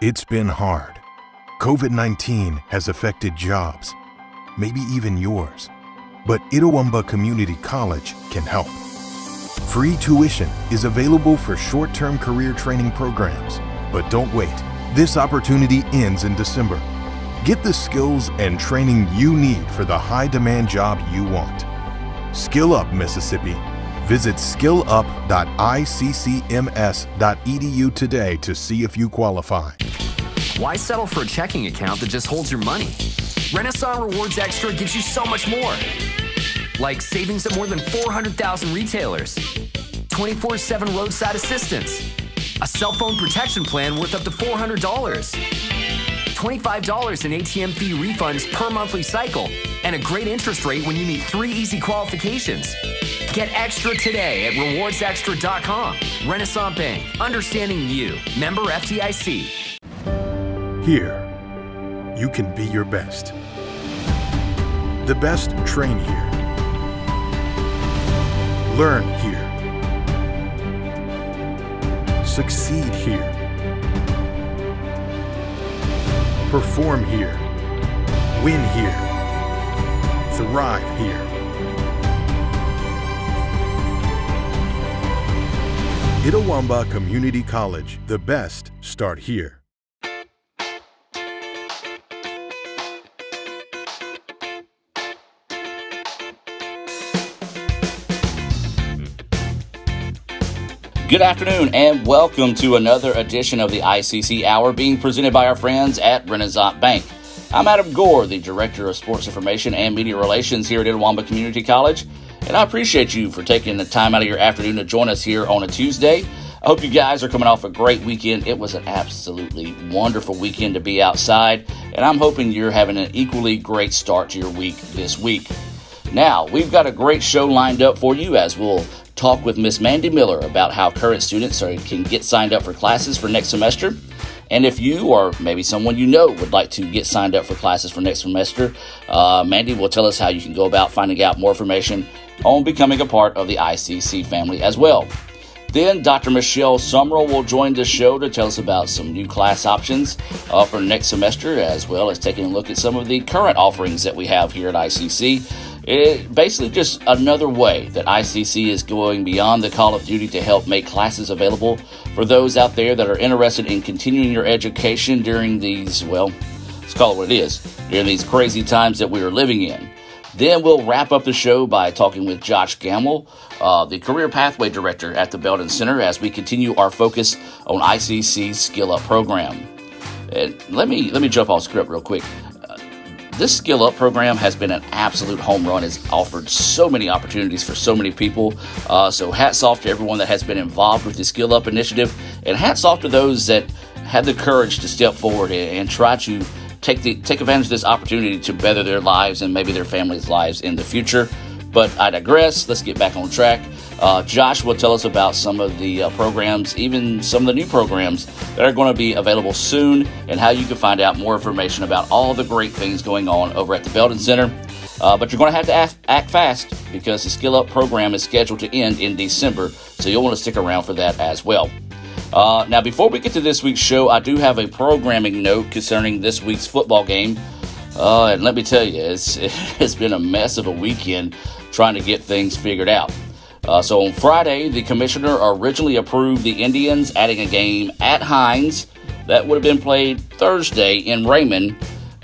It's been hard. COVID-19 has affected jobs, maybe even yours. But Itawamba Community College can help. Free tuition is available for short-term career training programs. But don't wait. This opportunity ends in December. Get the skills and training you need for the high-demand job you want. Skill Up, Mississippi. Visit skillup.iccms.edu today to see if you qualify. Why settle for a checking account that just holds your money? Renasant Rewards Extra gives you so much more. Like savings at more than 400,000 retailers, 24/7 roadside assistance, a cell phone protection plan worth up to $400, $25 in ATM fee refunds per monthly cycle, and a great interest rate when you meet 3 easy qualifications. Get extra today at rewardsextra.com. Renasant Bank, understanding you. Member FDIC. Here, you can be your best. The best train here. Learn here. Succeed here. Perform here. Win here. Thrive here. Itawamba Community College. The best start here. Good afternoon and welcome to another edition of the ICC Hour being presented by our friends at Renasant Bank. I'm Adam Gore, the Director of Sports Information and Media Relations here at Itawamba Community College, and I appreciate you for taking the time out of your afternoon to join us here on a Tuesday. I hope you guys are coming off a great weekend. It was an absolutely wonderful weekend to be outside, and I'm hoping you're having an equally great start to your week this week. Now, we've got a great show lined up for you as we'll talk with Miss Mandy Miller about how current students can get signed up for classes for next semester. And if you or maybe someone you know would like to get signed up for classes for next semester, Mandy will tell us how you can go about finding out more information on becoming a part of the ICC family as well. Then Dr. Michelle Summerall will join the show to tell us about some new class options for next semester, as well as taking a look at some of the current offerings that we have here at ICC. Basically just another way that ICC is going beyond the call of duty to help make classes available for those out there that are interested in continuing your education during these, well, let's call it what it is, during these crazy times that we are living in. Then we'll wrap up the show by talking with Josh Gamble, the Career Pathway Director at the Belden Center, as we continue our focus on ICC's Skill Up program. And let me jump off script real quick. This Skill Up program has been an absolute home run. It's offered so many opportunities for so many people. So hats off to everyone that has been involved with the Skill Up initiative, and hats off to those that had the courage to step forward and try to take advantage of this opportunity to better their lives and maybe their families' lives in the future. But I digress. Let's get back on track. Josh will tell us about some of the programs, even some of the new programs that are going to be available soon, and how you can find out more information about all the great things going on over at the Belden Center. But you're going to have to act fast because the Skill Up program is scheduled to end in December, so you'll want to stick around for that as well. Now, before we get to this week's show, I do have a programming note concerning this week's football game. And let me tell you, it's been a mess of a weekend trying to get things figured out. So on Friday, the commissioner originally approved the Indians adding a game at Hines that would have been played Thursday in Raymond.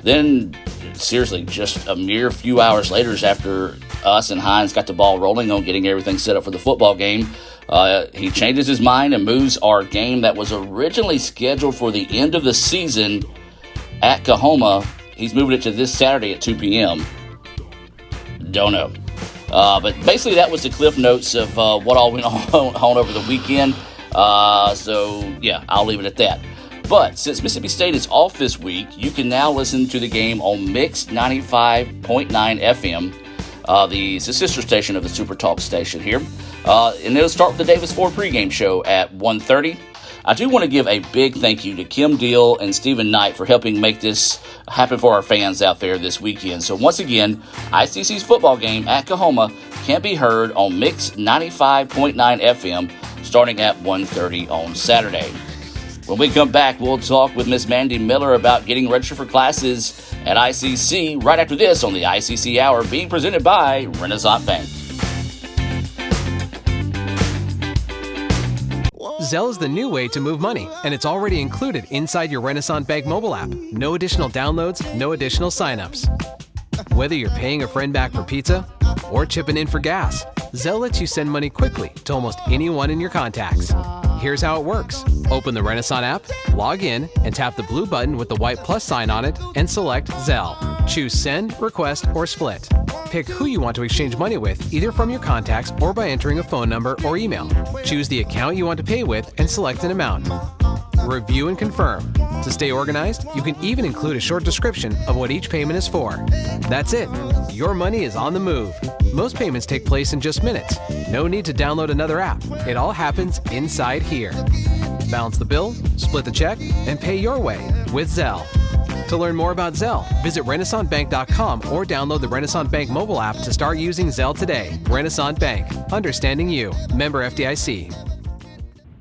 Then, seriously, just a mere few hours later, after us and Hines got the ball rolling on getting everything set up for the football game, he changes his mind and moves our game that was originally scheduled for the end of the season at Coahoma. He's moving it to this Saturday at 2 p.m. Don't know. But basically that was the cliff notes of what all went on over the weekend. So, yeah, I'll leave it at that. But since Mississippi State is off this week, you can now listen to the game on Mix 95.9 FM. It's the sister station of the SuperTalk station here. And it'll start with the Davis Ford pregame show at 1:30. I do want to give a big thank you to Kim Deal and Stephen Knight for helping make this happen for our fans out there this weekend. So once again, ICC's football game at Coahoma can be heard on Mix 95.9 FM starting at 1:30 on Saturday. When we come back, we'll talk with Miss Mandy Miller about getting registered for classes at ICC right after this on the ICC Hour, being presented by Renasant Bank. Zelle is the new way to move money, and it's already included inside your Renasant Bank mobile app. No additional downloads, no additional signups. Whether you're paying a friend back for pizza or chipping in for gas, Zelle lets you send money quickly to almost anyone in your contacts. Here's how it works. Open the Renasant app, log in, and tap the blue button with the white plus sign on it and select Zelle. Choose Send, Request, or Split. Pick who you want to exchange money with, either from your contacts or by entering a phone number or email. Choose the account you want to pay with and select an amount. Review and confirm. To stay organized, you can even include a short description of what each payment is for. That's it. Your money is on the move. Most payments take place in just minutes. No need to download another app. It all happens inside here. Balance the bill, split the check, and pay your way with Zelle. To learn more about Zelle, visit RenasantBank.com or download the Renasant Bank mobile app to start using Zelle today. Renasant Bank. Understanding you. Member FDIC.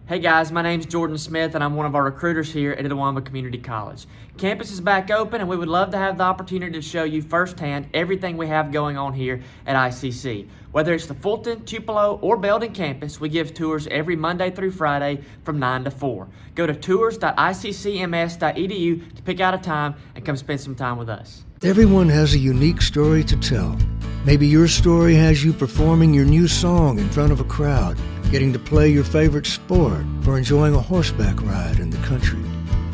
Hey guys, my name's Jordan Smith and I'm one of our recruiters here at Itawamba Community College. Campus is back open and we would love to have the opportunity to show you firsthand everything we have going on here at ICC. Whether it's the Fulton, Tupelo, or Belden campus, we give tours every Monday through Friday from 9 to 4. Go to tours.iccms.edu to pick out a time and come spend some time with us. Everyone has a unique story to tell. Maybe your story has you performing your new song in front of a crowd, getting to play your favorite sport, or enjoying a horseback ride in the country.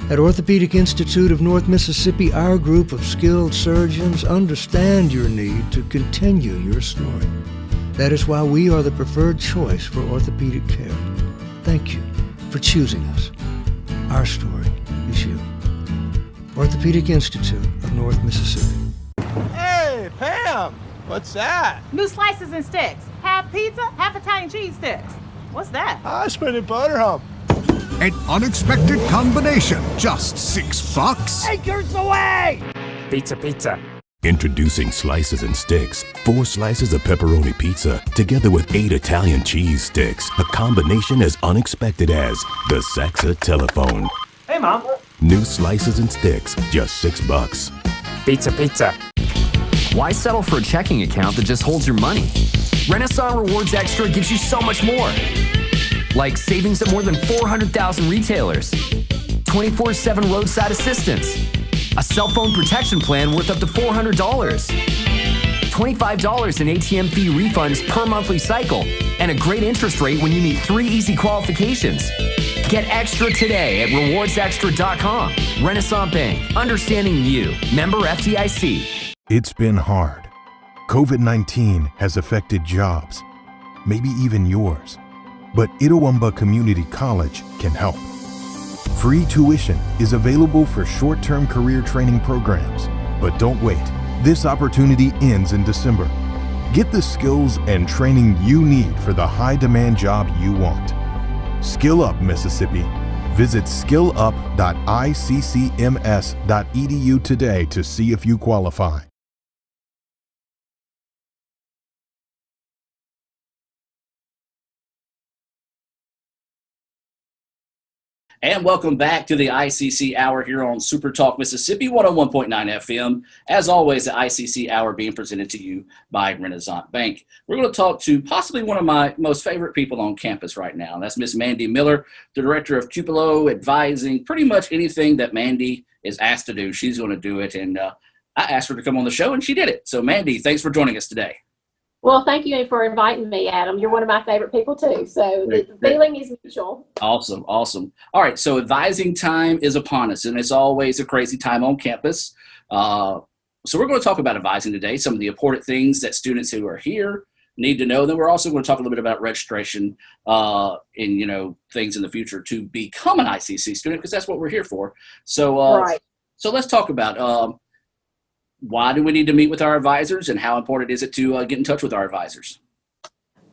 At Orthopedic Institute of North Mississippi, our group of skilled surgeons understand your need to continue your story. That is why we are the preferred choice for orthopedic care. Thank you for choosing us. Our story is you. Orthopedic Institute of North Mississippi. Hey, Pam! What's that? New slices and sticks. Half pizza, half Italian cheese sticks. What's that? I spent it butter hump. An unexpected combination. Just $6. Acres away! Pizza. Introducing Slices and Sticks. 4 slices of pepperoni pizza together with 8 Italian cheese sticks. A combination as unexpected as the Saxa telephone. Hey, Mom. New Slices and Sticks, just $6. Pizza. Why settle for a checking account that just holds your money? Renasant Rewards Extra gives you so much more. Like savings at more than 400,000 retailers, 24/7 roadside assistance, a cell phone protection plan worth up to $400, $25 in ATM fee refunds per monthly cycle, and a great interest rate when you meet 3 easy qualifications. Get extra today at rewardsextra.com. Renasant Bank, understanding you. Member FDIC. It's been hard. COVID-19 has affected jobs, maybe even yours. But Itawamba Community College can help. Free tuition is available for short-term career training programs. But don't wait. This opportunity ends in December. Get the skills and training you need for the high-demand job you want. Skill Up, Mississippi. Visit skillup.iccms.edu today to see if you qualify. And welcome back to the ICC Hour here on SuperTalk Mississippi 101.9 FM. As always, the ICC Hour being presented to you by Renasant Bank. We're going to talk to possibly one of my most favorite people on campus right now. That's Miss Mandy Miller, the director of Tupelo, advising pretty much anything that Mandy is asked to do. She's going to do it. And I asked her to come on the show, and she did it. So, Mandy, thanks for joining us today. Well, thank you for inviting me, Adam. You're one of my favorite people, too. So the feeling is mutual. Awesome. All right. So advising time is upon us, and it's always a crazy time on campus. So we're going to talk about advising today, some of the important things that students who are here need to know. Then we're also going to talk a little bit about registration and, things in the future to become an ICC student, because that's what we're here for. So, right. So let's talk about why do we need to meet with our advisors, and how important is it to get in touch with our advisors?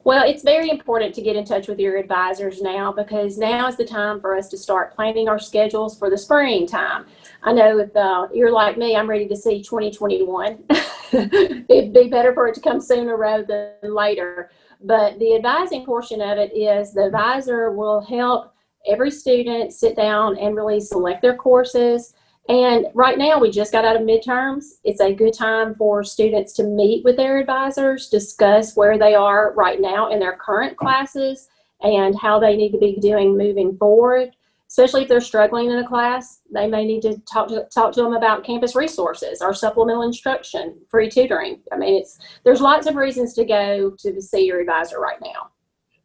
Well, it's very important to get in touch with your advisors now, because now is the time for us to start planning our schedules for the springtime. I know if you're like me, I'm ready to see 2021. It'd be better for it to come sooner rather than later. But the advising portion of it is the advisor will help every student sit down and really select their courses. And right now, we just got out of midterms. It's a good time for students to meet with their advisors, discuss where they are right now in their current classes and how they need to be doing moving forward. Especially if they're struggling in a class, they may need to talk to them about campus resources or supplemental instruction, free tutoring. I mean, there's lots of reasons to go to see your advisor right now.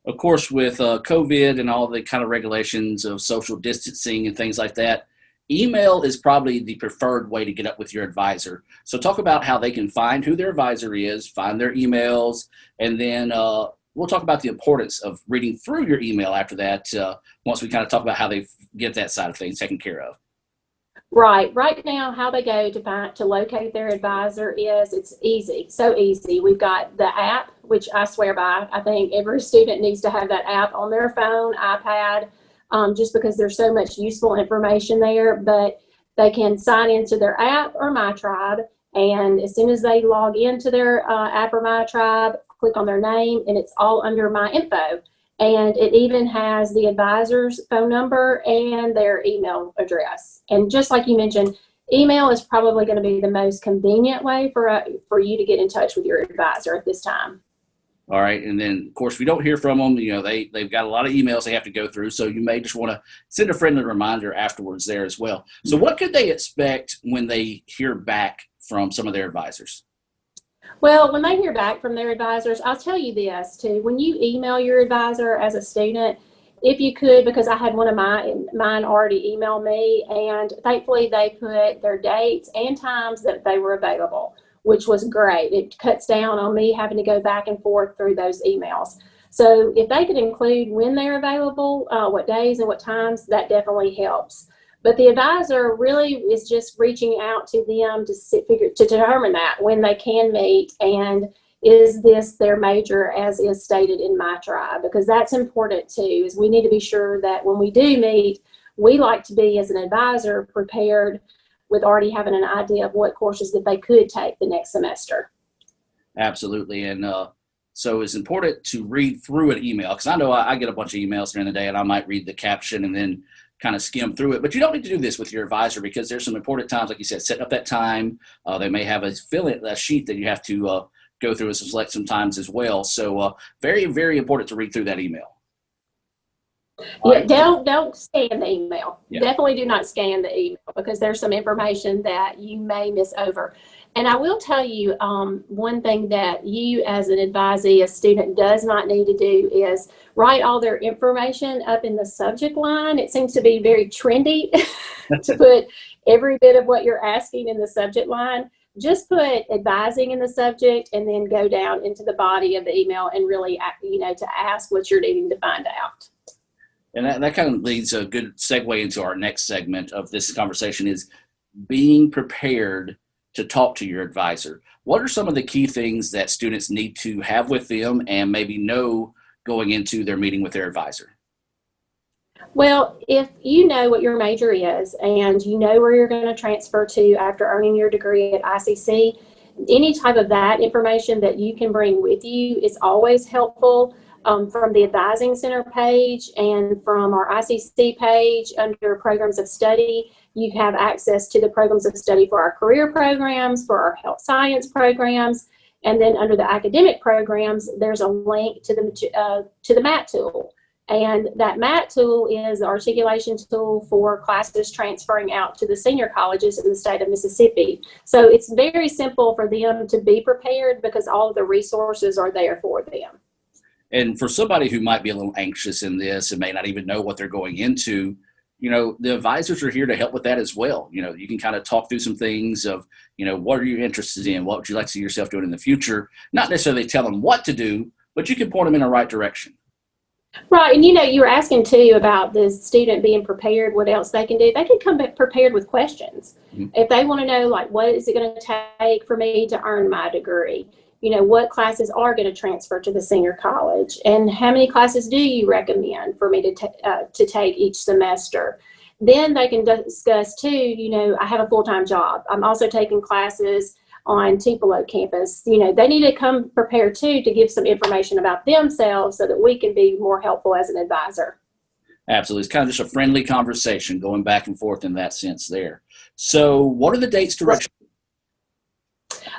Of course, with COVID and all the kind of regulations of social distancing and things like that, email is probably the preferred way to get up with your advisor. So talk about how they can find who their advisor is, find their emails, and then we'll talk about the importance of reading through your email after that once we kind of talk about how they get that side of things taken care of. Right now, how they go to locate their advisor is, it's easy, so easy. We've got the app, which I swear by. I think every student needs to have that app on their phone, iPad, just because there's so much useful information there. But they can sign into their app or My Tribe, and as soon as they log into their app or My Tribe, click on their name, and it's all under My Info. And it even has the advisor's phone number and their email address. And just like you mentioned, email is probably going to be the most convenient way for you to get in touch with your advisor at this time. All right. And then, of course, if you don't hear from them, they've got a lot of emails they have to go through. So you may just want to send a friendly reminder afterwards there as well. So what could they expect when they hear back from some of their advisors? Well, when they hear back from their advisors, I'll tell you this too. When you email your advisor as a student, if you could, because I had one of mine already email me, and thankfully they put their dates and times that they were available, which was great. It cuts down on me having to go back and forth through those emails. So if they could include when they're available, what days and what times, that definitely helps. But the advisor really is just reaching out to them to determine that when they can meet, and is this their major as is stated in My Tribe, because that's important too. Is we need to be sure that when we do meet, we like to be as an advisor prepared with already having an idea of what courses that they could take the next semester. Absolutely. And so it's important to read through an email, because I know I get a bunch of emails during the day and I might read the caption and then kind of skim through it. But you don't need to do this with your advisor, because there's some important times, like you said, setting up that time. They may have a sheet that you have to go through and select some times as well. So very, very important to read through that email. Yeah, don't scan the email. Yeah. Definitely do not scan the email, because there's some information that you may miss over. And I will tell you, one thing that you as an advisee, a student, does not need to do is write all their information up in the subject line. It seems to be very trendy to put every bit of what you're asking in the subject line. Just put advising in the subject and then go down into the body of the email and really, to ask what you're needing to find out. And that kind of leads a good segue into our next segment of this conversation, is being prepared to talk to your advisor. What are some of the key things that students need to have with them and maybe know going into their meeting with their advisor? Well, if you know what your major is and you know where you're going to transfer to after earning your degree at ICC, any type of that information that you can bring with you is always helpful. From the Advising Center page and from our ICC page under Programs of Study, you have access to the programs of study for our career programs, for our health science programs, and then under the academic programs, there's a link to the MAT tool. And that MAT tool is the articulation tool for classes transferring out to the senior colleges in the state of Mississippi. So it's very simple for them to be prepared, because all of the resources are there for them. And for somebody who might be a little anxious in this and may not even know what they're going into, the advisors are here to help with that as well. You can kind of talk through some things of, what are you interested in? What would you like to see yourself doing in the future? Not necessarily tell them what to do, but you can point them in the right direction. Right. And, you were asking too about the student being prepared, what else they can do. They can come back prepared with questions. Mm-hmm. If they want to know, like, what is it going to take for me to earn my degree? What classes are going to transfer to the senior college, and how many classes do you recommend for me to take each semester? Then they can discuss too, I have a full-time job. I'm also taking classes on Tupelo campus. They need to come prepared too to give some information about themselves so that we can be more helpful as an advisor. Absolutely. It's kind of just a friendly conversation going back and forth in that sense there. So what are the dates to register?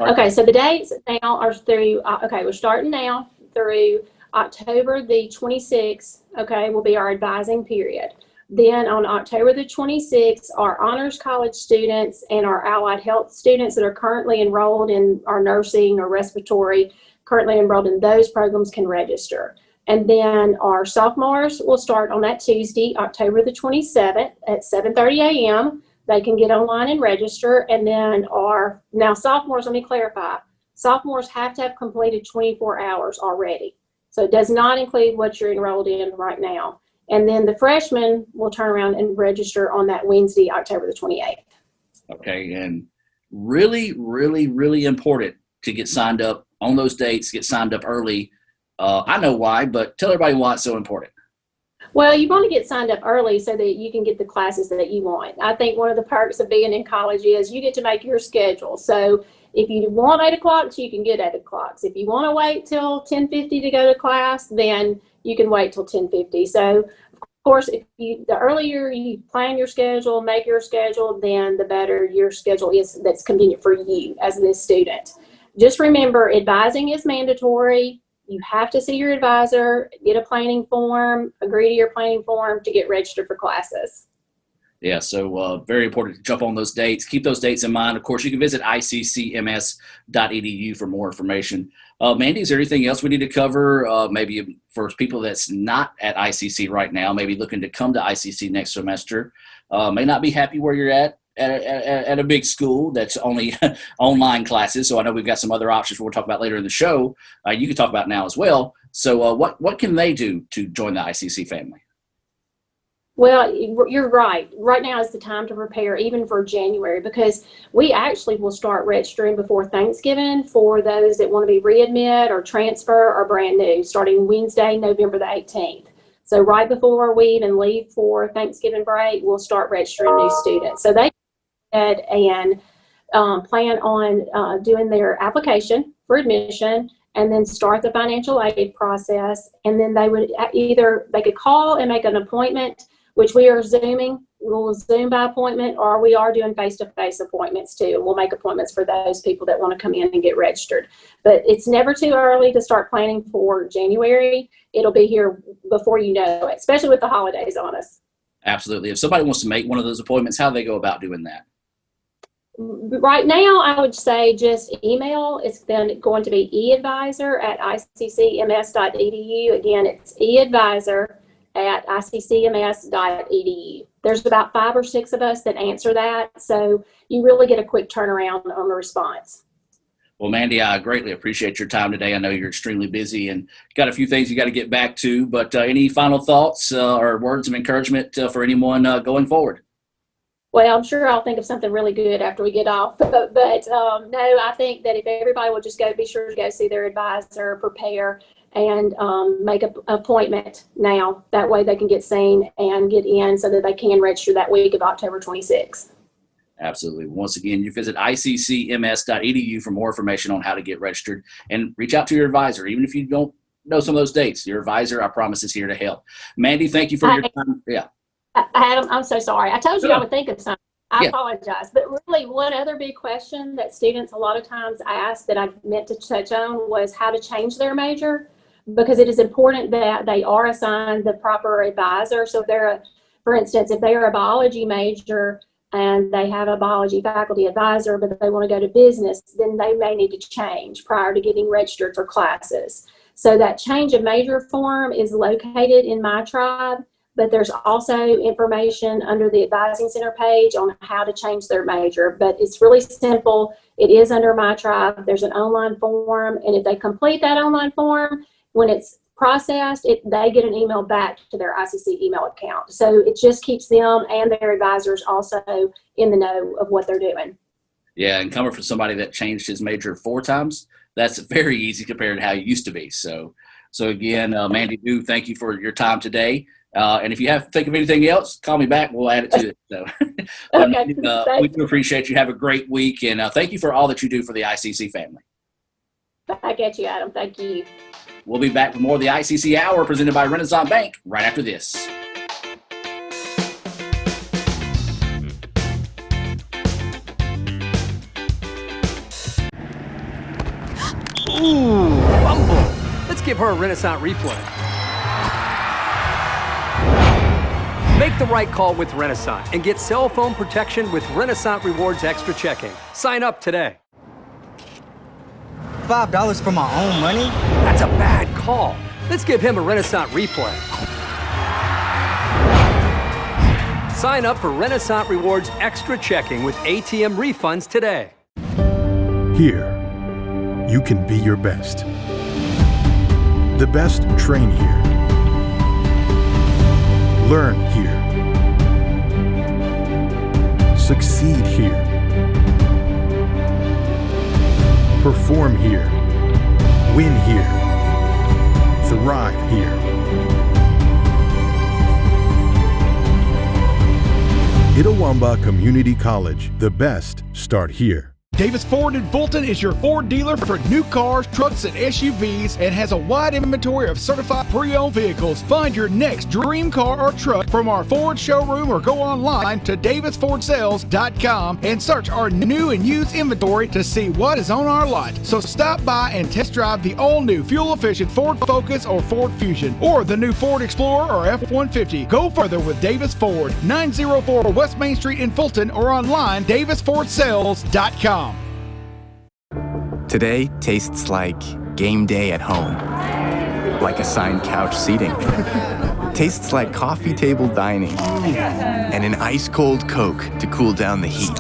Okay, so the dates now are through, we're starting now through October the 26th, will be our advising period. Then on October the 26th, our honors college students and our allied health students that are currently enrolled in our nursing or respiratory, currently enrolled in those programs can register. And then our sophomores will start on that Tuesday, October the 27th at 7:30 a.m. They can get online and register. And then now sophomores, let me clarify, sophomores have to have completed 24 hours already. So it does not include what you're enrolled in right now. And then the freshmen will turn around and register on that Wednesday, October the 28th. Okay, and really, really, really important to get signed up on those dates, get signed up early. I know why, but tell everybody why it's so important. Well, you want to get signed up early so that you can get the classes that you want. I think one of the perks of being in college is you get to make your schedule. So if you want 8 o'clock, you can get 8 o'clock. If you want to wait till 10:50 to go to class, then you can wait till 10:50. So of course, the earlier you plan your schedule, make your schedule, then the better your schedule is that's convenient for you as this student. Just remember, advising is mandatory. You have to see your advisor, get a planning form, agree to your planning form to get registered for classes. Yeah, so very important to jump on those dates. Keep those dates in mind. Of course, you can visit iccms.edu for more information. Mandy, is there anything else we need to cover? Maybe for people that's not at ICC right now, maybe looking to come to ICC next semester, may not be happy where you're at a big school that's only online classes. So I know we've got some other options we'll talk about later in the show. You can talk about now as well. So what can they do to join the ICC family? Well, you're right. Right now is the time to prepare even for January, because we actually will start registering before Thanksgiving for those that want to be readmit or transfer or brand new, starting Wednesday, November the 18th. So right before we even leave for Thanksgiving break, we'll start registering new students. So they and plan on doing their application for admission and then start the financial aid process. And then they could call and make an appointment, which we are Zooming. We'll Zoom by appointment, or we are doing face-to-face appointments too. And we'll make appointments for those people that want to come in and get registered. But it's never too early to start planning for January. It'll be here before you know it, especially with the holidays on us. Absolutely. If somebody wants to make one of those appointments, how do they go about doing that? Right now, I would say just email. It's then going to be eadvisor@iccms.edu. Again, it's eadvisor@iccms.edu. There's about 5 or 6 of us that answer that, so you really get a quick turnaround on the response. Well, Mandy, I greatly appreciate your time today. I know you're extremely busy and got a few things you got to get back to, but any final thoughts or words of encouragement for anyone going forward? Well, I'm sure I'll think of something really good after we get off. But no, I think that if everybody will just be sure to go see their advisor, prepare, and make an appointment now. That way they can get seen and get in so that they can register that week of October 26th. Absolutely. Once again, you visit iccms.edu for more information on how to get registered, and reach out to your advisor. Even if you don't know some of those dates, your advisor, I promise, is here to help. Mandy, thank you for your time. Yeah. Adam, I'm so sorry. I told you I would think of something. I apologize. But really, one other big question that students a lot of times ask that I meant to touch on was how to change their major, because it is important that they are assigned the proper advisor. So for instance, if they are a biology major and they have a biology faculty advisor, but they want to go to business, then they may need to change prior to getting registered for classes. So that change of major form is located in My Tribe. But there's also information under the Advising Center page on how to change their major. But it's really simple. It is under My Tribe. There's an online form. And if they complete that online form, when it's processed, they get an email back to their ICC email account. So it just keeps them and their advisors also in the know of what they're doing. Yeah, and coming from somebody that changed his major 4 times, that's very easy compared to how it used to be. So again, Mandy, thank you for your time today. And if you have to think of anything else, call me back. We'll add it to it. So, okay. We do appreciate you. Have a great week. And thank you for all that you do for the ICC family. Back at you, Adam. Thank you. We'll be back with more of the ICC Hour presented by Renasant Bank right after this. Ooh, fumble. Let's give her a Renasant replay. Make the right call with Renasant and get cell phone protection with Renasant Rewards Extra Checking. Sign up today. $5 for my own money? That's a bad call. Let's give him a Renasant replay. Sign up for Renasant Rewards Extra Checking with ATM refunds today. Here, you can be your best. The best train here. Learn here. Succeed here. Perform here. Win here. Thrive here. Itawamba Community College. The best start here. Davis Ford in Fulton is your Ford dealer for new cars, trucks, and SUVs and has a wide inventory of certified pre-owned vehicles. Find your next dream car or truck from our Ford showroom or go online to davisfordsales.com and search our new and used inventory to see what is on our lot. So stop by and test drive the all-new fuel-efficient Ford Focus or Ford Fusion or the new Ford Explorer or F-150. Go further with Davis Ford, 904 West Main Street in Fulton or online davisfordsales.com. Today tastes like game day at home, like assigned couch seating. Tastes like coffee table dining and an ice-cold Coke to cool down the heat.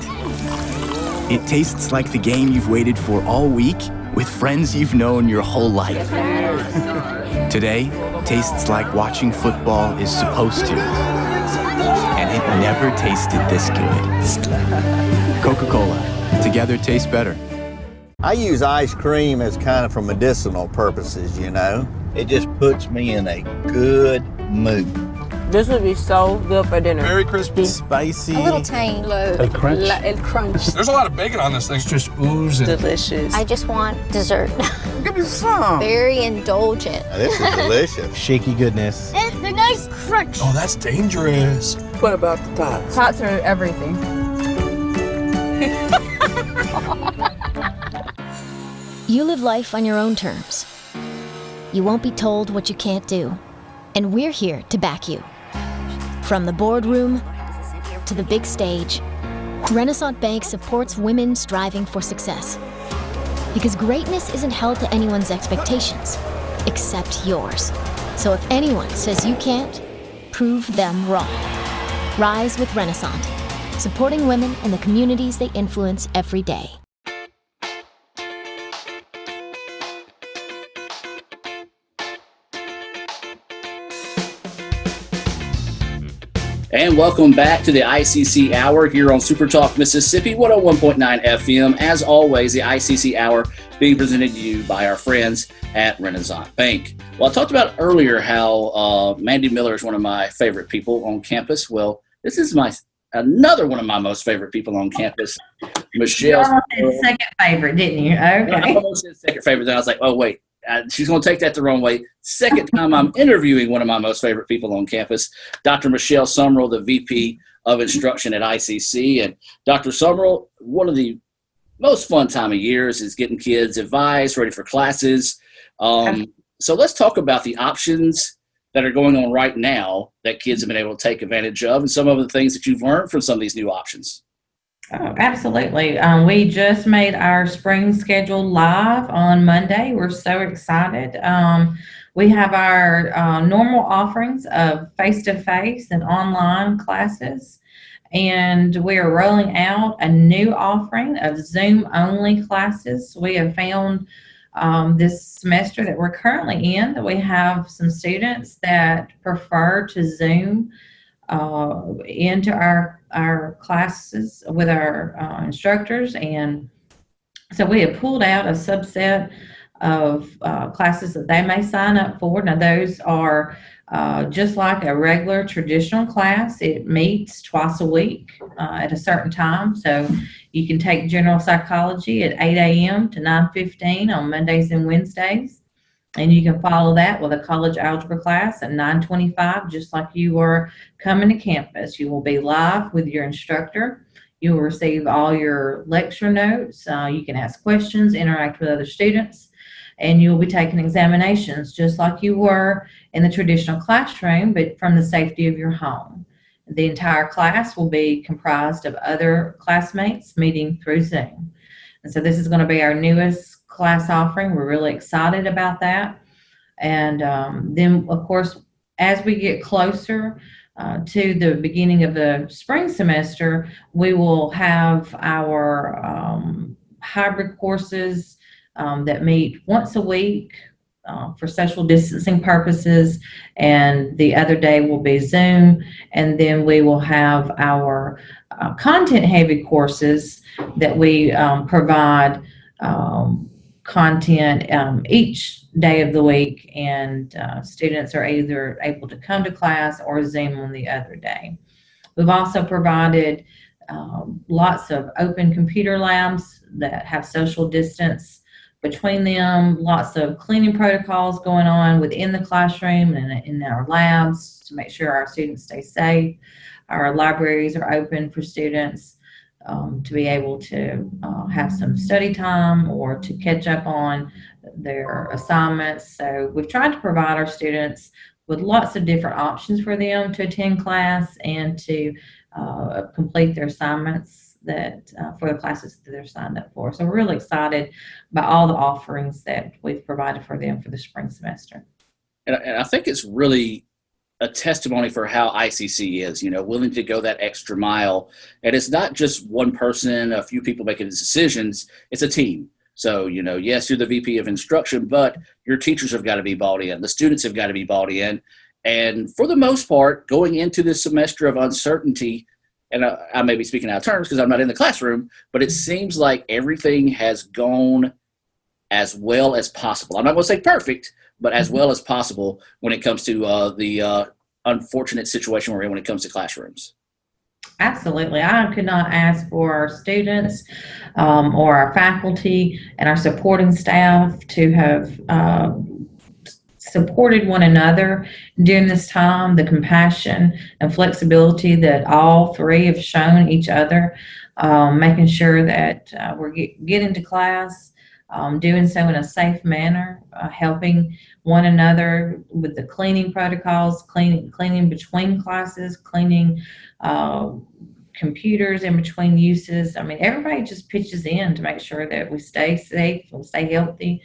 It tastes like the game you've waited for all week with friends you've known your whole life. Today tastes like watching football is supposed to, and it never tasted this good. Coca-Cola, together tastes better. I use ice cream as kind of for medicinal purposes, you know. It just puts me in a good mood. This would be so good for dinner. Very crispy. Spicy. A little tang. A crunch. El crunch. There's a lot of bacon on this thing. It's just oozing. Delicious. I just want dessert. Give me some. Very indulgent. Now, this is delicious. Shaky goodness. And the nice crunch. Oh, that's dangerous. What about the tots? Tots are everything. You live life on your own terms. You won't be told what you can't do. And we're here to back you. From the boardroom to the big stage, Renasant Bank supports women striving for success. Because greatness isn't held to anyone's expectations, except yours. So if anyone says you can't, prove them wrong. Rise with Renasant, supporting women and the communities they influence every day. And welcome back to the ICC Hour here on SuperTalk Mississippi, 101.9 FM. As always, the ICC Hour being presented to you by our friends at Renasant Bank. Well, I talked about earlier how Mandy Miller is one of my favorite people on campus. Well, this is another one of my most favorite people on campus, Michelle. You almost said second favorite, didn't you? Okay. I almost said second favorite, then I was like, oh, wait. She's going to take that the wrong way. Second time I'm interviewing one of my most favorite people on campus, Dr. Michelle Summerall, the VP of Instruction at ICC. And Dr. Summerall, one of the most fun time of years is getting kids advised, ready for classes. So let's talk about the options that are going on right now that kids have been able to take advantage of and some of the things that you've learned from some of these new options. Oh, absolutely. We just made our spring schedule live on Monday. We're so excited. We have our normal offerings of face-to-face and online classes, and we are rolling out a new offering of Zoom-only classes. We have found this semester that we're currently in that we have some students that prefer to Zoom into our classes with our instructors, and so we have pulled out a subset of classes that they may sign up for. Now those are just like a regular traditional class. It meets twice a week at a certain time, so you can take general psychology at 8 a.m. to 9:15 on Mondays and Wednesdays. And you can follow that with a college algebra class at 9:25, just like you were coming to campus. You will be live with your instructor. You will receive all your lecture notes. You can ask questions, interact with other students. and you'll be taking examinations just like you were in the traditional classroom, but from the safety of your home. The entire class will be comprised of other classmates meeting through Zoom. And so this is going to be our newest class offering. We're really excited about that. And then, of course, as we get closer to the beginning of the spring semester, we will have our hybrid courses that meet once a week for social distancing purposes, and the other day will be Zoom. And then we will have our content-heavy courses that we provide content each day of the week, and students are either able to come to class or Zoom on the other day. We've also provided lots of open computer labs that have social distance between them, lots of cleaning protocols going on within the classroom and in our labs to make sure our students stay safe. Our libraries are open for students to be able to have some study time or to catch up on their assignments. So we've tried to provide our students with lots of different options for them to attend class and to complete their assignments that for the classes that they're signed up for. So we're really excited about all the offerings that we've provided for them for the spring semester. And I think it's really a testimony for how ICC is, willing to go that extra mile. And it's not just one person, a few people making the decisions, it's a team. So, yes, you're the VP of instruction, but your teachers have got to be bought in. The students have got to be bought in. And for the most part, going into this semester of uncertainty, and I may be speaking out of terms because I'm not in the classroom, but it seems like everything has gone as well as possible. I'm not going to say perfect, but as well as possible when it comes to the unfortunate situation we're in when it comes to classrooms. Absolutely. I could not ask for our students or our faculty and our supporting staff to have supported one another during this time, the compassion and flexibility that all three have shown each other, making sure that we're getting to class, doing so in a safe manner, helping one another with the cleaning protocols, cleaning between classes, cleaning computers in between uses. I mean, everybody just pitches in to make sure that we stay safe and stay healthy.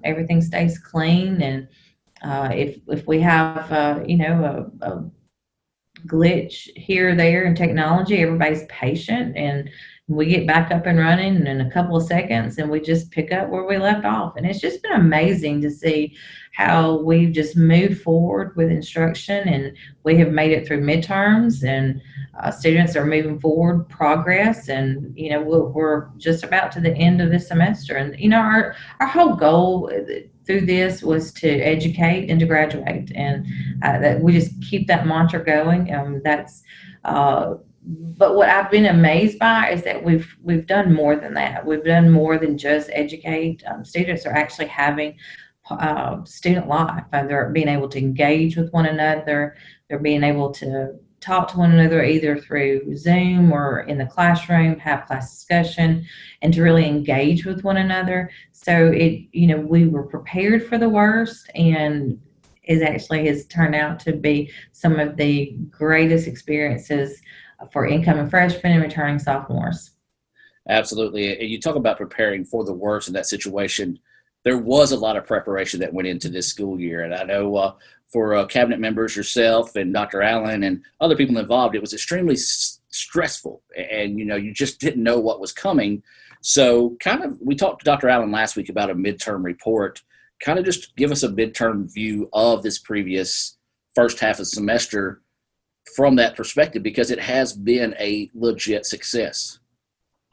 Everything stays clean, and if we have a glitch here or there in technology, everybody's patient, and we get back up and running in a couple of seconds, and we just pick up where we left off. And it's just been amazing to see how we've just moved forward with instruction, and we have made it through midterms, and students are moving forward, progress, and we're just about to the end of this semester. And our whole goal through this was to educate and to graduate, and that we just keep that mantra going. But what I've been amazed by is that we've done more than that. We've done more than just educate. Students are actually having student life, and they're being able to engage with one another. They're being able to talk to one another either through Zoom or in the classroom, have class discussion, and to really engage with one another. So we were prepared for the worst, and it actually has turned out to be some of the greatest experiences for incoming freshmen and returning sophomores. Absolutely. You talk about preparing for the worst in that situation. There was a lot of preparation that went into this school year. And I know for cabinet members, yourself and Dr. Allen and other people involved, it was extremely stressful. And, you just didn't know what was coming. So we talked to Dr. Allen last week about a midterm report. Kind of just give us a midterm view of this previous first half of the semester from that perspective, because it has been a legit success.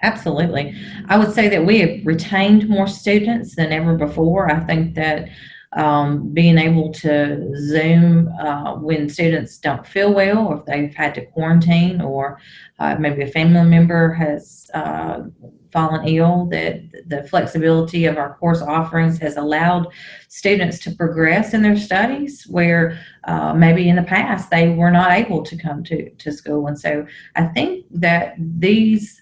Absolutely. I would say that we have retained more students than ever before. I think that being able to Zoom when students don't feel well, or if they've had to quarantine, or maybe a family member has fallen ill, that the flexibility of our course offerings has allowed students to progress in their studies where maybe in the past they were not able to come to school. And so I think that these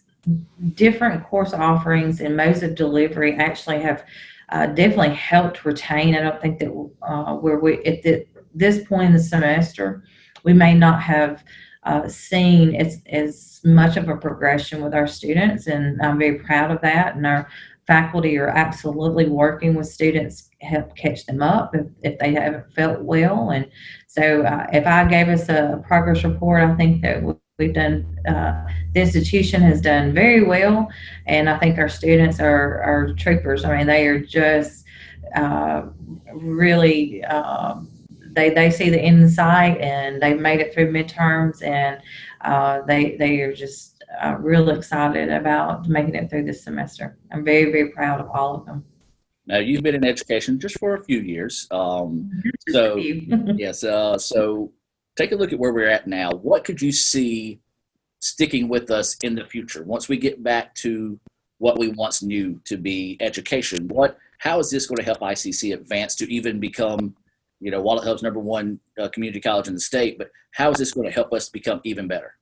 different course offerings and modes of delivery actually have definitely helped retain. I don't think that where we at this point in the semester, we may not have seen as much of a progression with our students, and I'm very proud of that. And our faculty are absolutely working with students, help catch them up if they haven't felt well. And so if I gave us a progress report, I think that we've done, the institution has done very well, and I think our students are troopers. I mean, they are just really, they see the end in sight, and they've made it through midterms, and they are just really excited about making it through this semester. I'm very, very proud of all of them. Now, you've been in education just for a few years. So yes, so take a look at where we're at now. What could you see sticking with us in the future once we get back to what we once knew to be education? How is this going to help ICC advance to even become, while it helps #1 community college in the state, but how is this going to help us become even better?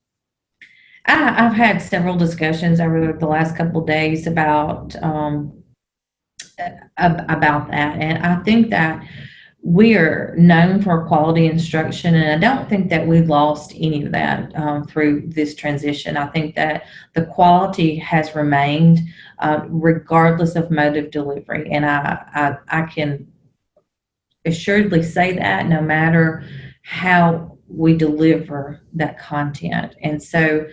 I've had several discussions over the last couple of days about that, and I think that we are known for quality instruction, and I don't think that we've lost any of that through this transition. I think that the quality has remained regardless of mode of delivery, and I can assuredly say that no matter how we deliver that content. And so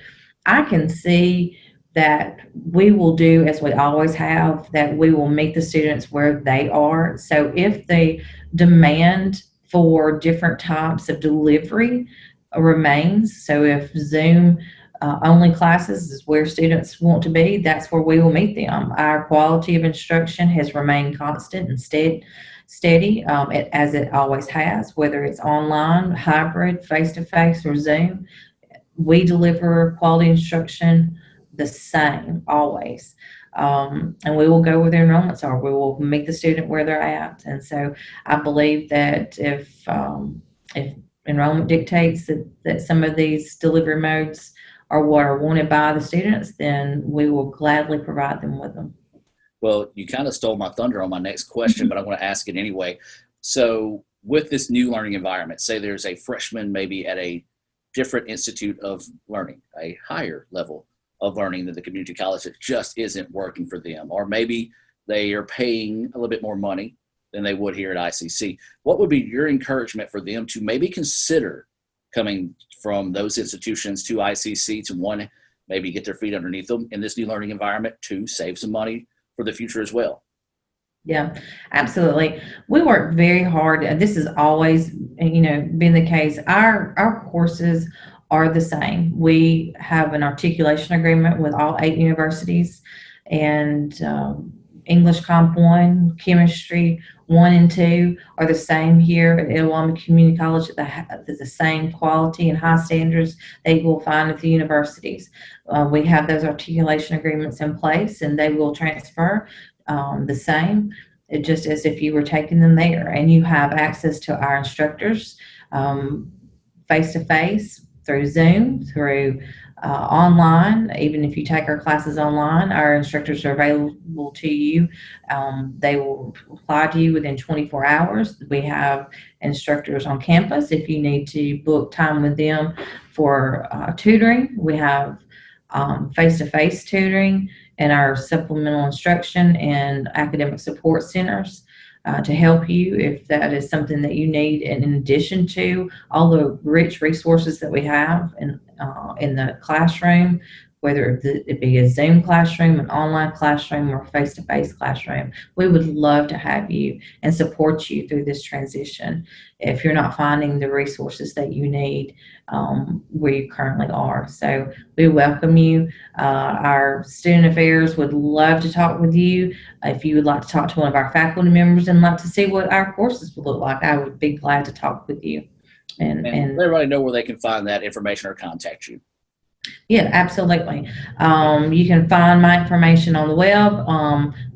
I can see that we will do as we always have, that we will meet the students where they are. So if the demand for different types of delivery remains, so if Zoom only classes is where students want to be, that's where we will meet them. Our quality of instruction has remained constant and steady as it always has, whether it's online, hybrid, face-to-face, or Zoom. We deliver quality instruction the same always, and we will go where their enrollments are. We will meet the student where they're at. And so I believe that if enrollment dictates that some of these delivery modes are what are wanted by the students, then we will gladly provide them with them. Well, you kind of stole my thunder on my next question, but I'm going to ask it anyway. So with this new learning environment, say there's a freshman maybe at a different institute of learning, a higher level of learning than the community college, that just isn't working for them, or maybe they are paying a little bit more money than they would here at ICC. What would be your encouragement for them to maybe consider coming from those institutions to ICC to, one, maybe get their feet underneath them in this new learning environment, two, save some money for the future as well? Yeah, absolutely. We work very hard. This has always, been the case. Our courses are the same. We have an articulation agreement with all 8 universities, and English Comp 1, Chemistry 1 and 2 are the same here at Itawamba Community College. The same quality and high standards they will find at the universities. We have those articulation agreements in place, and they will transfer the same, just as if you were taking them there. And you have access to our instructors face-to-face, through Zoom, through online. Even if you take our classes online, our instructors are available to you. They will reply to you within 24 hours. We have instructors on campus if you need to book time with them for tutoring. We have face-to-face tutoring and our supplemental instruction and academic support centers to help you if that is something that you need. And in addition to all the rich resources that we have in the classroom, whether it be a Zoom classroom, an online classroom, or face-to-face classroom, we would love to have you and support you through this transition if you're not finding the resources that you need where you currently are. So we welcome you. Our student affairs would love to talk with you. If you would like to talk to one of our faculty members and like to see what our courses would look like, I would be glad to talk with you. And let everybody know where they can find that information or contact you. Yeah, absolutely. You can find my information on the web,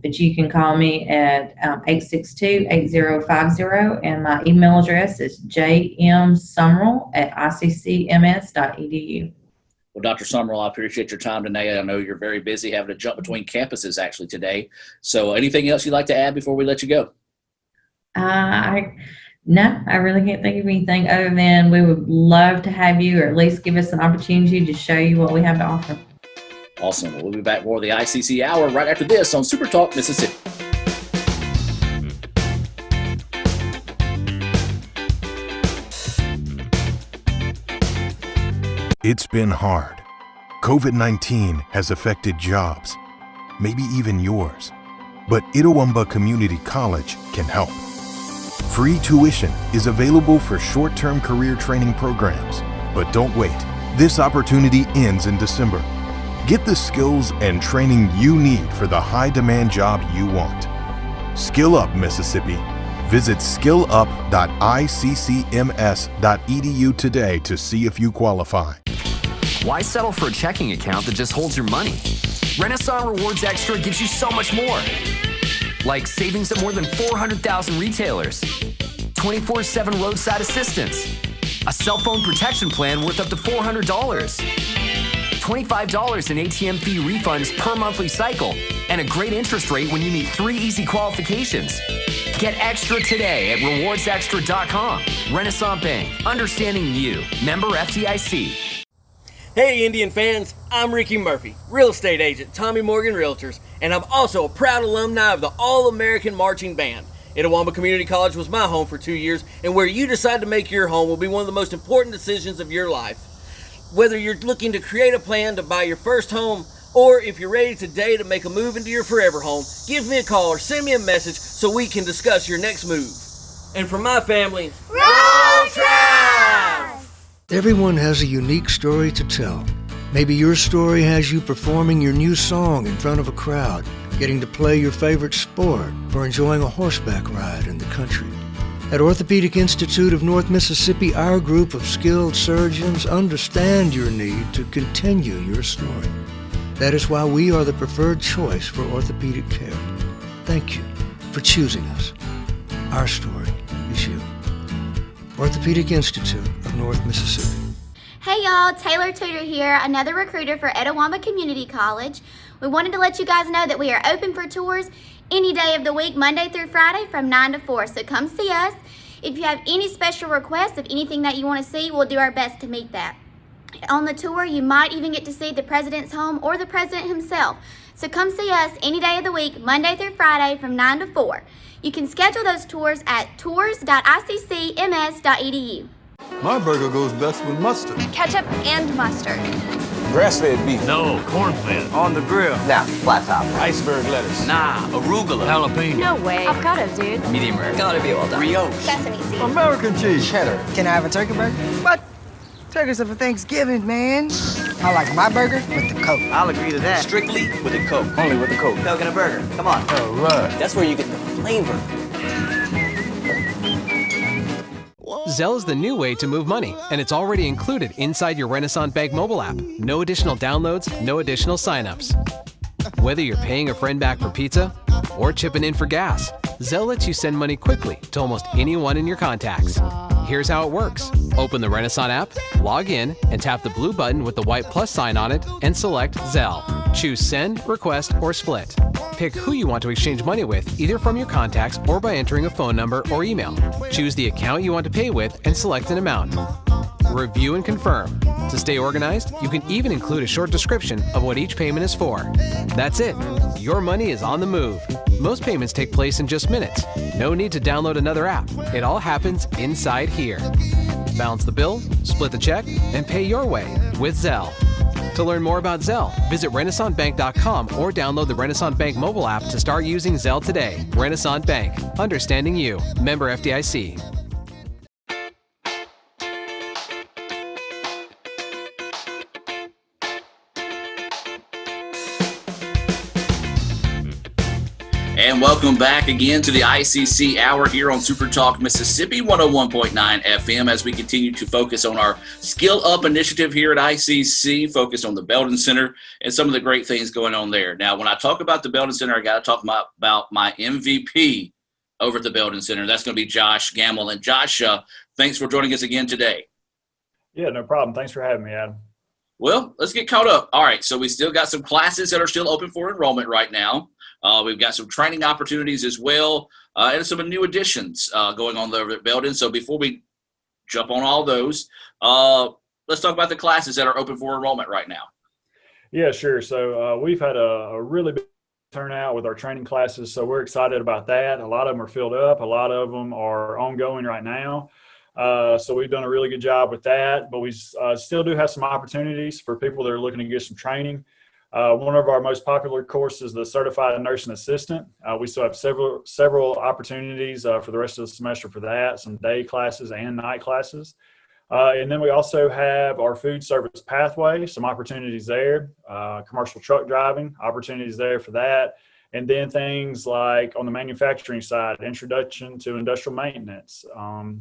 but you can call me at 862-8050, and my email address is jmsummerall@iccms.edu. Well, Dr. Summerall, I appreciate your time today. I know you're very busy having to jump between campuses actually today. So anything else you'd like to add before we let you go? No, I really can't think of anything other than we would love to have you, or at least give us an opportunity to show you what we have to offer. Awesome. We'll be back more of the ICC Hour right after this on SuperTalk Mississippi. It's been hard. COVID-19 has affected jobs, maybe even yours. But Itawamba Community College can help. Free tuition is available for short-term career training programs. But don't wait. This opportunity ends in December. Get the skills and training you need for the high-demand job you want. Skill Up Mississippi. Visit skillup.iccms.edu today to see if you qualify. Why settle for a checking account that just holds your money? Renasant Rewards Extra gives you so much more. Like savings at more than 400,000 retailers, 24/7 roadside assistance, a cell phone protection plan worth up to $400, $25 in ATM fee refunds per monthly cycle, and a great interest rate when you meet 3 easy qualifications. Get extra today at rewardsextra.com. Renasant Bank, understanding you. Member FDIC. Hey Indian fans, I'm Ricky Murphy, real estate agent, Tommy Morgan Realtors, and I'm also a proud alumni of the All-American Marching Band. Itawamba Community College was my home for 2 years, and where you decide to make your home will be one of the most important decisions of your life. Whether you're looking to create a plan to buy your first home, or if you're ready today to make a move into your forever home, give me a call or send me a message so we can discuss your next move. And for my family, Roll Tribe! Everyone has a unique story to tell. Maybe your story has you performing your new song in front of a crowd, getting to play your favorite sport, or enjoying a horseback ride in the country. At Orthopedic Institute of North Mississippi, our group of skilled surgeons understand your need to continue your story. That is why we are the preferred choice for orthopedic care. Thank you for choosing us. Our story is you. Orthopedic Institute of North Mississippi. Hey y'all, Taylor Tudor here, another recruiter for Itawamba Community College. We wanted to let you guys know that we are open for tours any day of the week, Monday through Friday from 9 to 4, so come see us. If you have any special requests of anything that you want to see, we'll do our best to meet that. On the tour, you might even get to see the president's home or the president himself. So come see us any day of the week, Monday through Friday from 9 to 4. You can schedule those tours at tours.iccms.edu. My burger goes best with mustard. Ketchup and mustard. Grass-fed beef. No, corn-fed. On the grill. Nah, flat top. Iceberg lettuce. Nah, arugula. Jalapeno. No way. Avocado, dude. Medium rare. Gotta be well done. Brioche. Sesame seeds. American cheese. Cheddar. Can I have a turkey burger? What? Turkey's for Thanksgiving, man. I like my burger with the Coke. I'll agree to that. Strictly with the Coke. Only with the Coke. Coke and a burger. Come on. All right. That's where you get the flavor. Zelle is the new way to move money, and it's already included inside your Renasant Bank mobile app. No additional downloads, no additional signups. Whether you're paying a friend back for pizza or chipping in for gas, Zelle lets you send money quickly to almost anyone in your contacts. Here's how it works. Open the Renasant app, log in, and tap the blue button with the white plus sign on it and select Zelle. Choose Send, Request, or Split. Pick who you want to exchange money with, either from your contacts or by entering a phone number or email. Choose the account you want to pay with and select an amount. Review and confirm. To stay organized, you can even include a short description of what each payment is for. That's it. Your money is on the move. Most payments take place in just minutes. No need to download another app. It all happens inside here. Balance the bill, split the check, and pay your way with Zelle. To learn more about Zelle, visit RenasantBank.com or download the Renasant Bank mobile app to start using Zelle today. Renasant Bank, understanding you. Member FDIC. And welcome back again to the ICC Hour here on SuperTalk Mississippi 101.9 FM as we continue to focus on our Skill Up initiative here at ICC, focused on the Belden Center and some of the great things going on there. Now, when I talk about the Belden Center, I got to talk about my MVP over at the Belden Center. That's going to be Josh Gamble. And Josh, thanks for joining us again today. Yeah, no problem. Thanks for having me, Adam. Well, let's get caught up. All right, so we still got some classes that are still open for enrollment right now. We've got some training opportunities as well, and some new additions going on there at Belden. So before we jump on all those, let's talk about the classes that are open for enrollment right now. Yeah, sure. So we've had a really big turnout with our training classes, so we're excited about that. A lot of them are filled up. A lot of them are ongoing right now. So we've done a really good job with that, but we still do have some opportunities for people that are looking to get some training. One of our most popular courses, the Certified Nursing Assistant. We still have several opportunities for the rest of the semester for that, some day classes and night classes. And then we also have our food service pathway, some opportunities there, commercial truck driving, opportunities there for that. And then things like on the manufacturing side, introduction to industrial maintenance,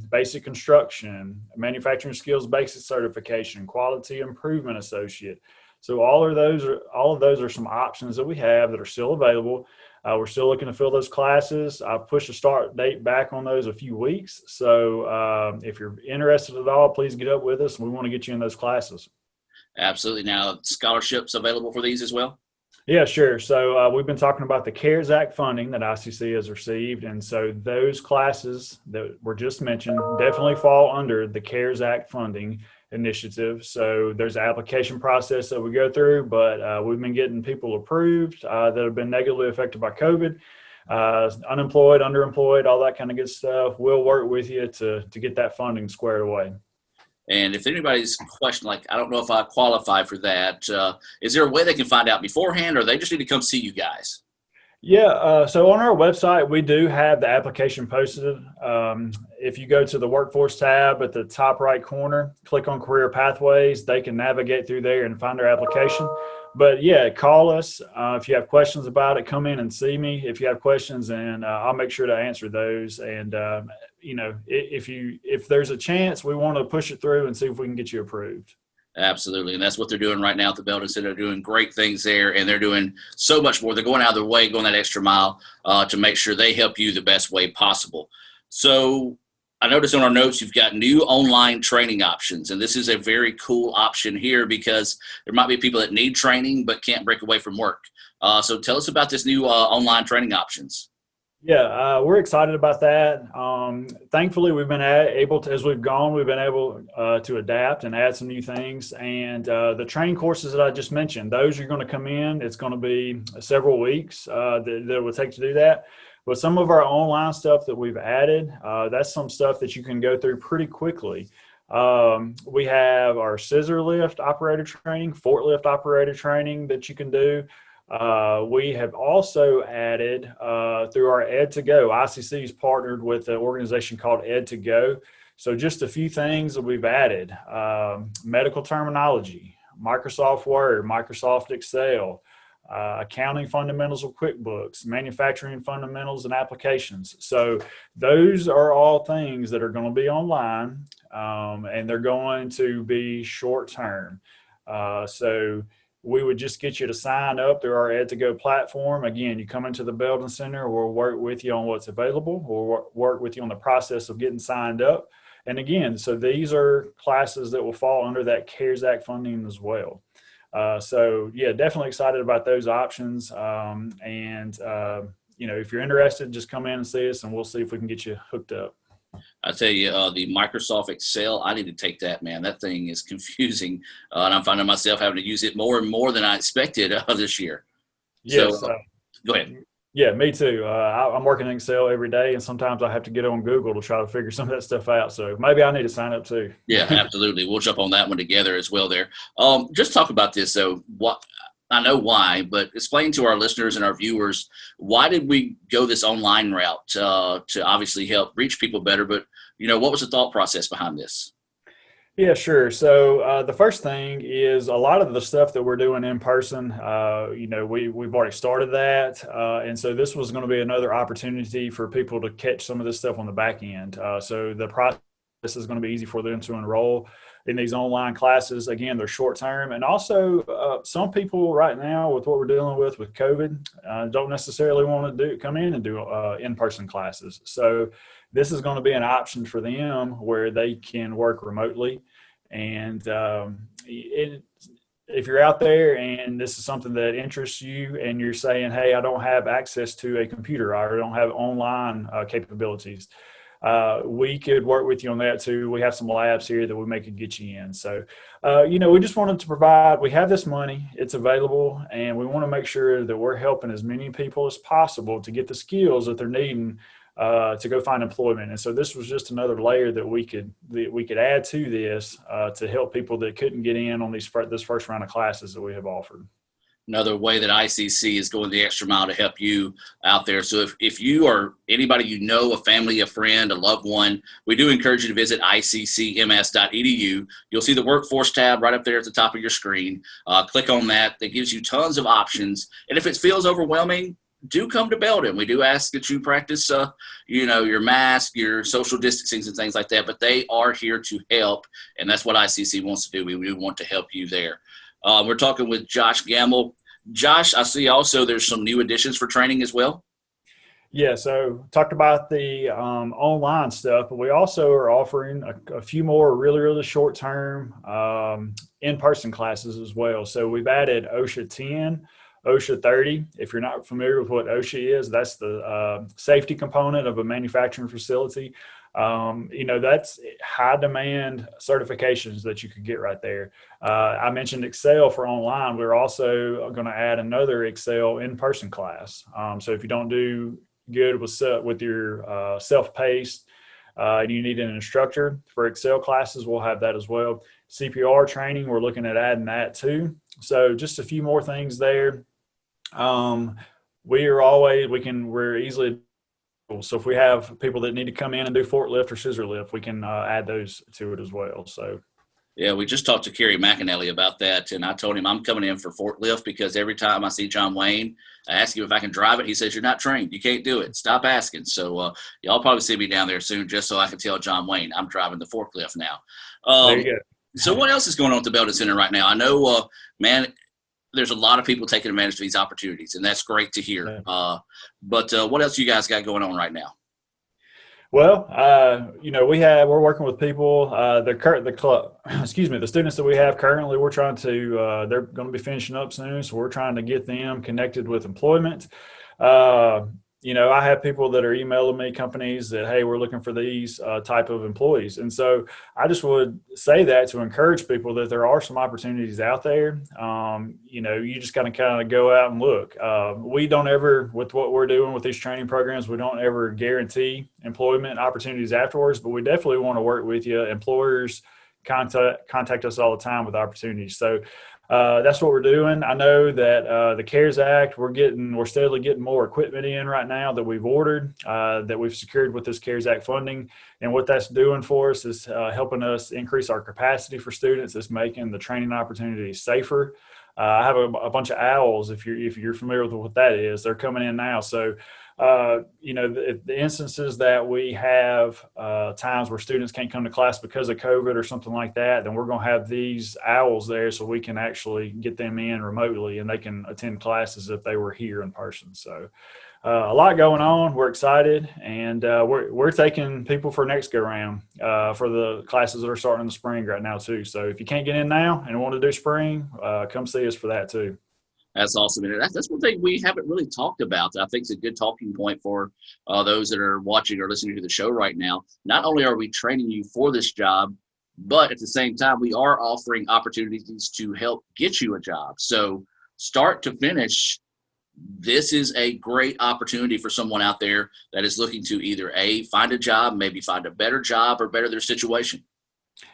basic construction, manufacturing skills basic certification, quality improvement associate. So all of those are some options that we have that are still available. We're still looking to fill those classes. I've pushed the start date back on those a few weeks. So if you're interested at all, please get up with us. We want to get you in those classes. Absolutely. Now, scholarships available for these as well? Yeah, sure. So we've been talking about the CARES Act funding that ICC has received. And so those classes that were just mentioned definitely fall under the CARES Act funding initiative. So there's an application process that we go through, but we've been getting people approved that have been negatively affected by COVID, unemployed, underemployed, all that kind of good stuff. We'll work with you to get that funding squared away. And if anybody's question, like, I don't know if I qualify for that, is there a way they can find out beforehand, or they just need to come see you guys? Yeah, so on our website, we do have the application posted. If you go to the workforce tab at the top right corner, click on career pathways, they can navigate through there and find their application. But yeah, call us. If you have questions about it, come in and see me. If you have questions, and I'll make sure to answer those. And, if there's a chance, we want to push it through and see if we can get you approved. Absolutely. And that's what they're doing right now at the Belden Center. They're doing great things there, and they're doing so much more. They're going out of their way, going that extra mile to make sure they help you the best way possible. So I noticed on our notes, you've got new online training options, and this is a very cool option here because there might be people that need training but can't break away from work. So tell us about this new online training options. Yeah, we're excited about that. Thankfully, we've been able to, as we've gone, we've been able to adapt and add some new things. And the training courses that I just mentioned, those are going to come in. It's going to be several weeks that it will take to do that. But some of our online stuff that we've added, that's some stuff that you can go through pretty quickly. We have our scissor lift operator training, forklift operator training that you can do. We have also added through our Ed2Go. ICC's partnered with an organization called Ed2Go. So just a few things that we've added: medical terminology, Microsoft Word, Microsoft Excel, accounting fundamentals of QuickBooks, manufacturing fundamentals and applications. So those are all things that are going to be online, and they're going to be short term. So we would just get you to sign up through our Ed2Go platform. Again, you come into the Belden Center, we'll work with you on what's available. We'll work with you on the process of getting signed up. And again, so these are classes that will fall under that CARES Act funding as well. So yeah, definitely excited about those options. If you're interested, just come in and see us and we'll see if we can get you hooked up. I tell you, the Microsoft Excel, I need to take that, man. That thing is confusing, and I'm finding myself having to use it more and more than I expected this year. Yes. So, go ahead. Yeah, me too. I'm working in Excel every day, and sometimes I have to get on Google to try to figure some of that stuff out. So maybe I need to sign up too. Yeah, absolutely. We'll jump on that one together as well there. Just talk about this, though. What I know why, but explain to our listeners and our viewers, why did we go this online route to obviously help reach people better? But, what was the thought process behind this? Yeah, sure. So the first thing is a lot of the stuff that we're doing in person, we've already started that. And so this was going to be another opportunity for people to catch some of this stuff on the back end. So the process is going to be easy for them to enroll in these online classes. Again, they're short term. And also some people right now with what we're dealing with COVID don't necessarily want to come in and do in-person classes. So this is going to be an option for them where they can work remotely. And if you're out there and this is something that interests you and you're saying, hey, I don't have access to a computer, or I don't have online capabilities, we could work with you on that too. We have some labs here that we could get you in. So, we just wanted to provide, we have this money, it's available, and we want to make sure that we're helping as many people as possible to get the skills that they're needing to go find employment. And so this was just another layer that we could add to this to help people that couldn't get in on this first round of classes that we have offered. Another way that ICC is going the extra mile to help you out there. So if you or anybody you know, a family, a friend, a loved one, we do encourage you to visit iccms.edu. You'll see the workforce tab right up there at the top of your screen. Click on that. That gives you tons of options. And if it feels overwhelming, do come to Belden. We do ask that you practice, your mask, your social distancing and things like that, but they are here to help. And that's what ICC wants to do. We do want to help you there. We're talking with Josh Gamble. Josh, I see also there's some new additions for training as well. Yeah, so talked about the online stuff, but we also are offering a few more really, really short-term in-person classes as well. So we've added OSHA 10, OSHA 30. If you're not familiar with what OSHA is, that's the safety component of a manufacturing facility. That's high demand certifications that you could get right there. I mentioned Excel for online. We're also going to add another Excel in-person class. So if you don't do good with your self-paced and you need an instructor for Excel classes, we'll have that as well. CPR training, we're looking at adding that too. So just a few more things there. We're easily, so if we have people that need to come in and do forklift or scissor lift, we can add those to it as well. So. Yeah, we just talked to Kerry McAnally about that, and I told him I'm coming in for forklift because every time I see John Wayne, I ask him if I can drive it. He says, you're not trained. You can't do it. Stop asking. So y'all probably see me down there soon just so I can tell John Wayne I'm driving the forklift now. There you go. So what else is going on at the Belden Center right now? I know, there's a lot of people taking advantage of these opportunities, and that's great to hear. But what else you guys got going on right now? Well, we're working with people. The students that we have currently, we're trying to. They're going to be finishing up soon, so we're trying to get them connected with employment. I have people that are emailing me, companies that, hey, we're looking for these type of employees. And so I just would say that to encourage people that there are some opportunities out there. You just got to kind of go out and look. We don't ever, with what we're doing with these training programs, we don't ever guarantee employment opportunities afterwards, but we definitely want to work with you. Employers contact us all the time with opportunities. So that's what we're doing. I know that the CARES Act, we're steadily getting more equipment in right now that we've ordered, that we've secured with this CARES Act funding. And what that's doing for us is helping us increase our capacity for students. It's making the training opportunities safer. I have a bunch of owls, if you're familiar with what that is. They're coming in now. So, the instances that we have times where students can't come to class because of COVID or something like that, then we're going to have these owls there so we can actually get them in remotely and they can attend classes if they were here in person. So a lot going on. We're excited, and we're taking people for next go round for the classes that are starting in the spring right now too. So if you can't get in now and want to do spring, come see us for that too. That's awesome. And that's one thing we haven't really talked about that I think is a good talking point for those that are watching or listening to the show right now. Not only are we training you for this job, but at the same time, we are offering opportunities to help get you a job. So start to finish, this is a great opportunity for someone out there that is looking to either find a job, maybe find a better job or better their situation.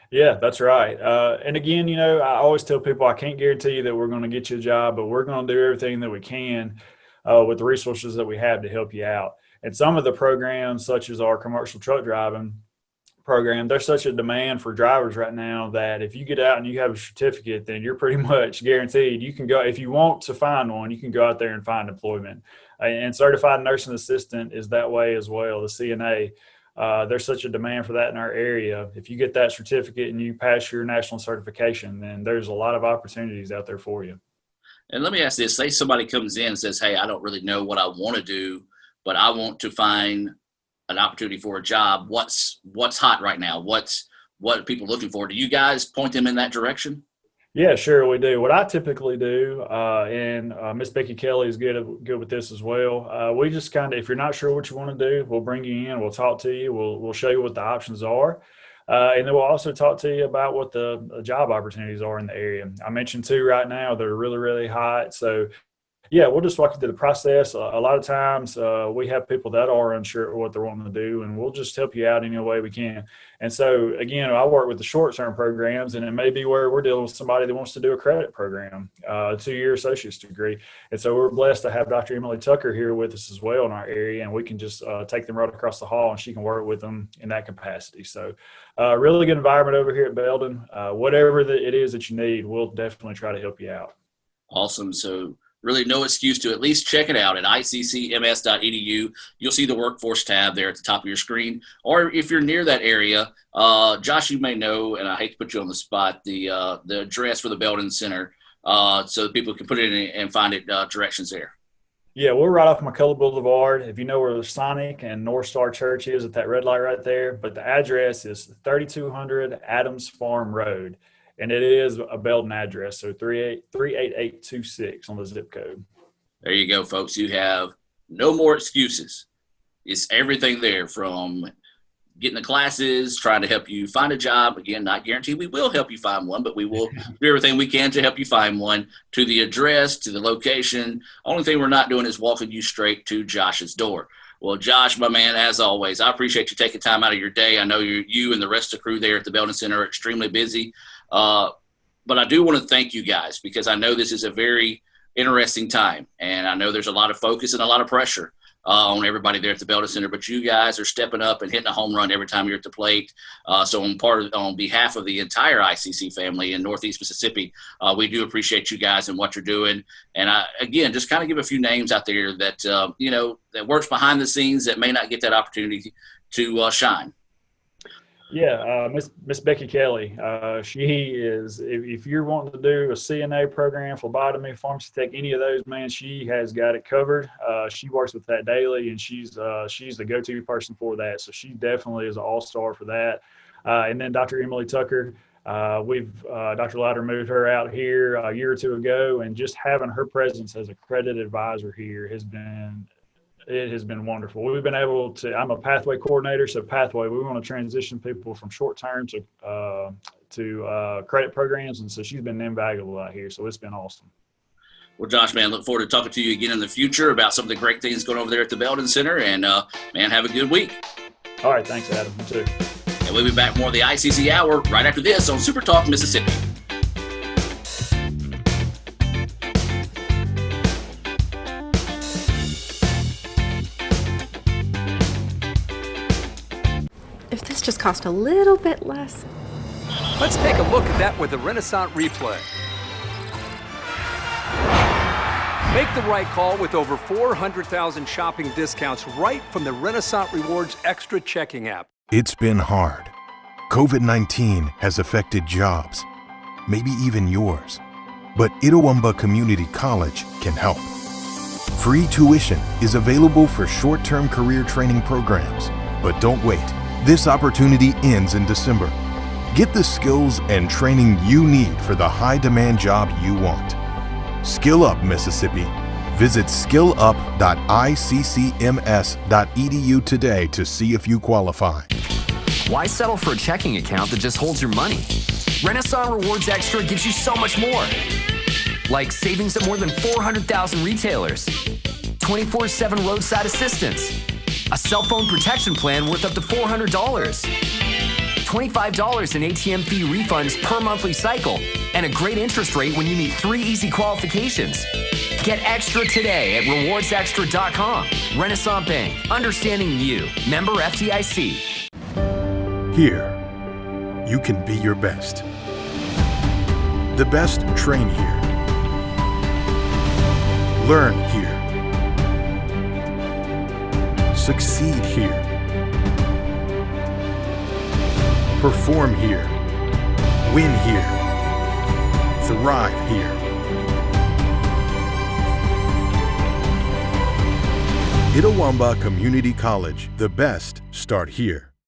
Yeah, that's right. And again, I always tell people I can't guarantee you that we're going to get you a job, but we're going to do everything that we can with the resources that we have to help you out. And some of the programs, such as our commercial truck driving program, there's such a demand for drivers right now that if you get out and you have a certificate, then you're pretty much guaranteed. You can go, if you want to find one, you can go out there and find employment. And certified nursing assistant is that way as well, the CNA. There's such a demand for that in our area. If you get that certificate and you pass your national certification, then there's a lot of opportunities out there for you. And let me ask this. Say somebody comes in and says, hey, I don't really know what I want to do, but I want to find an opportunity for a job. What's hot right now? What are people looking for? Do you guys point them in that direction? Yeah, sure, we do. What I typically do, and Miss Becky Kelly is good with this as well. We just kind of, if you're not sure what you want to do, we'll bring you in, we'll talk to you, we'll show you what the options are, and then we'll also talk to you about what the job opportunities are in the area. I mentioned two right now; they're really, really hot. So yeah, we'll just walk you through the process. A lot of times we have people that are unsure what they're wanting to do, and we'll just help you out any way we can. And so, again, I work with the short-term programs, and it may be where we're dealing with somebody that wants to do a credit program, a 2-year associate's degree. And so we're blessed to have Dr. Emily Tucker here with us as well in our area, and we can just take them right across the hall, and she can work with them in that capacity. So really good environment over here at Belden. Whatever it is that you need, we'll definitely try to help you out. Awesome. So really no excuse to at least check it out at iccms.edu. You'll see the workforce tab there at the top of your screen. Or if you're near that area, Josh, you may know, and I hate to put you on the spot, the address for the Belden Center so that people can put it in and find it directions there. Yeah, we're right off McCullough Boulevard. If you know where the Sonic and North Star Church is, at that red light right there. But the address is 3200 Adams Farm Road. And it is a Belden address, so 38826 on the zip code. There you go, folks. You have no more excuses. It's everything there, from getting the classes, trying to help you find a job. Again, not guaranteed we will help you find one, but we will do everything we can to help you find one, to the address, to the location. Only thing we're not doing is walking you straight to Josh's door. Well, Josh, my man, as always, I appreciate you taking time out of your day. I know you and the rest of the crew there at the Belden Center are extremely busy. But I do want to thank you guys, because I know this is a very interesting time, and I know there's a lot of focus and a lot of pressure on everybody there at the Belden Center, but you guys are stepping up and hitting a home run every time you're at the plate. So on behalf of the entire ICC family in Northeast Mississippi, we do appreciate you guys and what you're doing. And again, just kind of give a few names out there that, that works behind the scenes that may not get that opportunity to shine. Yeah, Miss Becky Kelly. She is, if you're wanting to do a CNA program, phlebotomy, pharmacy tech, any of those, man, she has got it covered. She works with that daily, and she's the go-to person for that. So she definitely is an all-star for that. And then Dr. Emily Tucker, Dr. Louder moved her out here a year or two ago, and just having her presence as a credit advisor here has been wonderful. We've been able to, I'm a pathway coordinator, so pathway, we want to transition people from short-term to credit programs, and so she's been invaluable out here, so it's been awesome. Well, Josh, man, look forward to talking to you again in the future about some of the great things going over there at the Belden Center, and man, have a good week. All right, thanks, Adam. You too. And we'll be back more of the ICC Hour right after this on SuperTalk Mississippi. If this just cost a little bit less. Let's take a look at that with the Renasant replay. Make the right call with over 400,000 shopping discounts right from the Renasant Rewards Extra checking app. It's been hard. COVID-19 has affected jobs, maybe even yours. But Itawamba Community College can help. Free tuition is available for short-term career training programs. But don't wait. This opportunity ends in December. Get the skills and training you need for the high-demand job you want. Skill Up Mississippi. Visit skillup.iccms.edu today to see if you qualify. Why settle for a checking account that just holds your money? Renasant Rewards Extra gives you so much more. Like savings at more than 400,000 retailers, 24/7 roadside assistance, a cell phone protection plan worth up to $400, $25 in ATM fee refunds per monthly cycle, and a great interest rate when you meet 3 easy qualifications. Get extra today at rewardsextra.com. Renasant Bank, understanding you. Member FDIC. Here, you can be your best. The best train here. Learn here. Succeed here. Perform here. Win here. Thrive here. Itawamba Community College. The best start here.